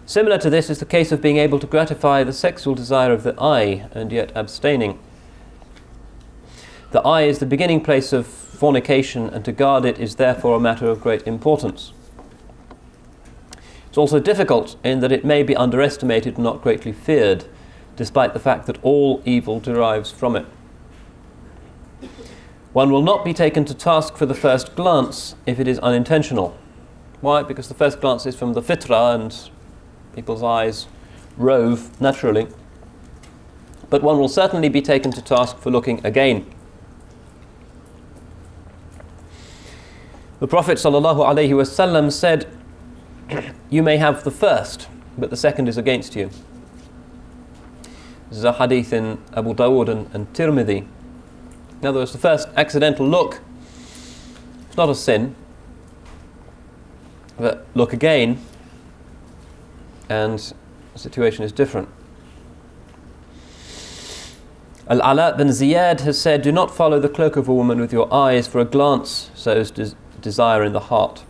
Similar to this is the case of being able to gratify the sexual desire of the eye and yet abstaining. The eye is the beginning place of fornication, and to guard it is therefore a matter of great importance. It's also difficult in that it may be underestimated and not greatly feared, despite the fact that all evil derives from it. One will not be taken to task for the first glance if it is unintentional. Why? Because the first glance is from the fitrah and people's eyes rove naturally. But one will certainly be taken to task for looking again. The Prophet ﷺ said, "You may have the first, but the second is against you." This is a hadith in Abu Dawud and Tirmidhi. In other words, the first accidental look, it's not a sin, but look again, and the situation is different. Al-Ala bin Ziyad has said, "Do not follow the cloak of a woman with your eyes, for a glance sows desire in the heart."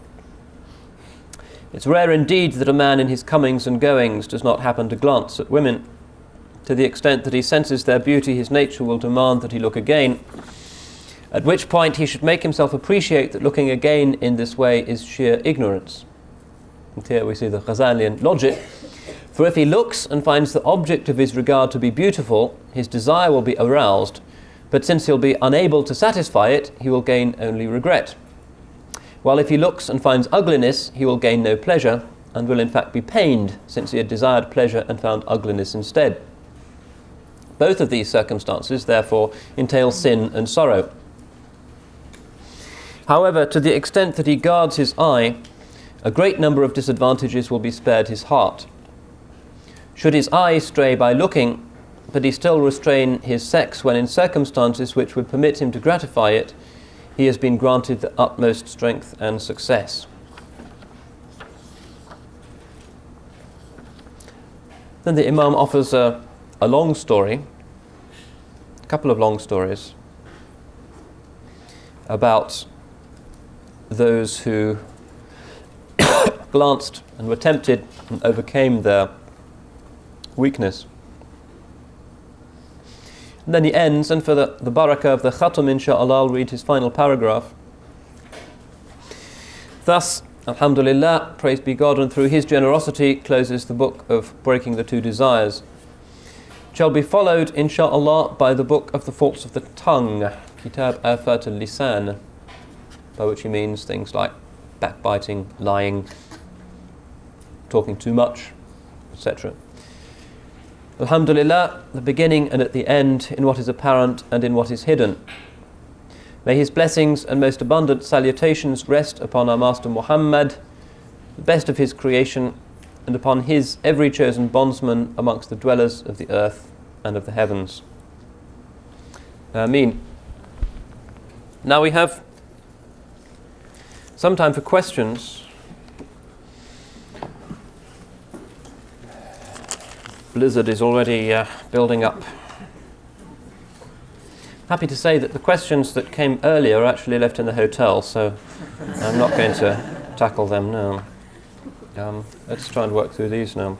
It's rare indeed that a man in his comings and goings does not happen to glance at women. To the extent that he senses their beauty, his nature will demand that he look again, at which point he should make himself appreciate that looking again in this way is sheer ignorance. And here we see the Ghazalian logic. For if he looks and finds the object of his regard to be beautiful, his desire will be aroused, but since he'll be unable to satisfy it, he will gain only regret. While if he looks and finds ugliness, he will gain no pleasure, and will in fact be pained, since he had desired pleasure and found ugliness instead. Both of these circumstances, therefore, entail sin and sorrow. However, to the extent that he guards his eye, a great number of disadvantages will be spared his heart. Should his eye stray by looking, but he still restrain his sex when in circumstances which would permit him to gratify it, he has been granted the utmost strength and success. Then the Imam offers a long story, a couple of long stories, about those who glanced and were tempted and overcame their weakness. And then he ends, and for the barakah of the khatam, insha'Allah, I'll read his final paragraph. Thus, alhamdulillah, praise be God, and through his generosity closes the book of breaking the two desires. It shall be followed, insha'Allah, by the book of the faults of the tongue, Kitab Afat al-Lisan, by which he means things like backbiting, lying, talking too much, etc. Alhamdulillah, the beginning and at the end, in what is apparent and in what is hidden. May his blessings and most abundant salutations rest upon our Master Muhammad, the best of his creation, and upon his every chosen bondsman amongst the dwellers of the earth and of the heavens. Ameen. Now we have some time for questions. Blizzard is already building up. Happy to say that the questions that came earlier are actually left in the hotel, so I'm not going to tackle them now. Let's try and work through these now.